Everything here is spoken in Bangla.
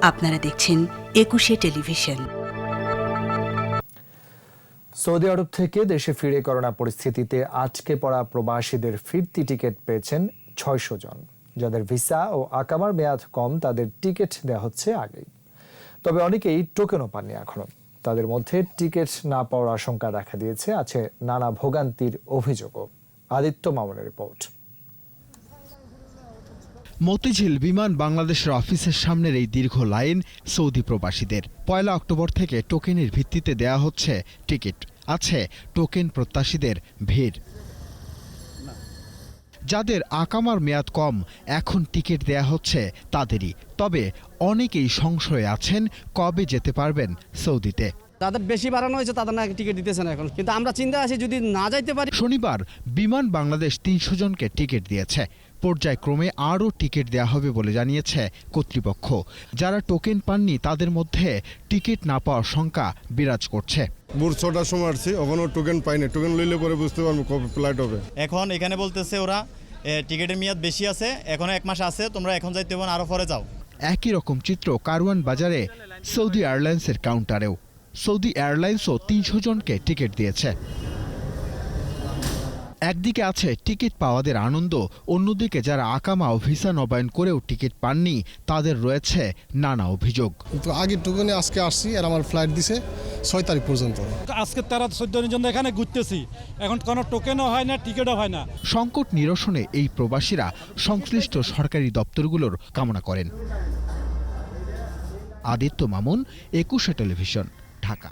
আপনারা দেখছেন ২১শে টেলিভিশন। সৌদি আরব থেকে দেশে ফিরে করোনা পরিস্থিতিতে আটকে পড়া প্রবাসীদের ফিরতি টিকিট পেয়েছেন ৬০০ জন। যাদের ভিসা ও আকামার মেয়াদ কম তাদের টিকিট দেওয়া হচ্ছে আগেই। তবে অনেকেই টোকেনও পাননি এখনো। তাদের মধ্যে টিকিট না পাওয়ার আশঙ্কা দেখা দিয়েছে, আছে নানা ভোগান্তির অভিযোগও। আদিত্য মামুনের রিপোর্ট। মতিঝিল বিমান বাংলাদেশের অফিসের সামনের এই দীর্ঘ লাইন সৌদি প্রবাসীদের। ১ অক্টোবর থেকে টোকেনের ভিত্তিতে দেয়া হচ্ছে টিকিট। আছে টোকেন প্রত্যাশীদের ভিড়। যাদের আকামার মেয়াদ কম এখন টিকিট দেয়া হচ্ছে তাদেরই। তবে অনেকেই সংশয়ে আছেন কবে যেতে পারবেন সৌদিতে। তাদের বেশি বাড়ানো হয়েছে, তাদের না টিকিট দিতেছে না এখন, কিন্তু আমরা চিন্তা আছি যদি না যাইতে পারি। শনিবার বিমান বাংলাদেশ ৩০০ জনকে টিকিট দিয়েছে। পর্যায়ক্রমে আরও টিকিট দেওয়া হবে বলে জানিয়েছে কর্তৃপক্ষ। যারা টোকেন পাননি তাদের মধ্যে টিকিট না পাওয়ার শঙ্কা বিরাজ করছে। ভোর ৬টার সময় আসছি, ওখানে টোকেন পাইনি। টোকেন লইলে পরে বুঝতে পারবো কবে ফ্লাইট হবে। এখন এখানে বলতেছে ওরা টিকিটের মেয়াদ বেশি আছে, এখনো 1 মাস আছে, তোমরা এখন যাইতে হবে না, আরো পরে যাও। একই রকম চিত্র কারওয়ান বাজারে সৌদি এয়ারলাইন্সের কাউন্টারেও। সৌদি এয়ারলাইন্সও ৩০০ জনকে টিকিট দিয়েছে। একদিকে আছে টিকিট পাওয়াদের আনন্দ, অন্যদিকে যারা আকামা ও ভিসা নবায়ন করেও টিকিট পাননি তাদের রয়েছে নানা অভিযোগ। কিন্তু আগে টোকেনে আজকে আসছি আর আমার ফ্লাইট দিছে ৬ তারিখ পর্যন্ত। আজকে ১৩-১৪ জন এখানে ঘুরতেছি, এখন কোনো টোকেনও হয় না, টিকিটও হয় না। সংকট নিরসনে এই প্রবাসীরা সংশ্লিষ্ট সরকারি দপ্তরগুলোর কামনা করেন। আদিত্য মামুন, ২১শে টেলিভিশন, ঢাকা।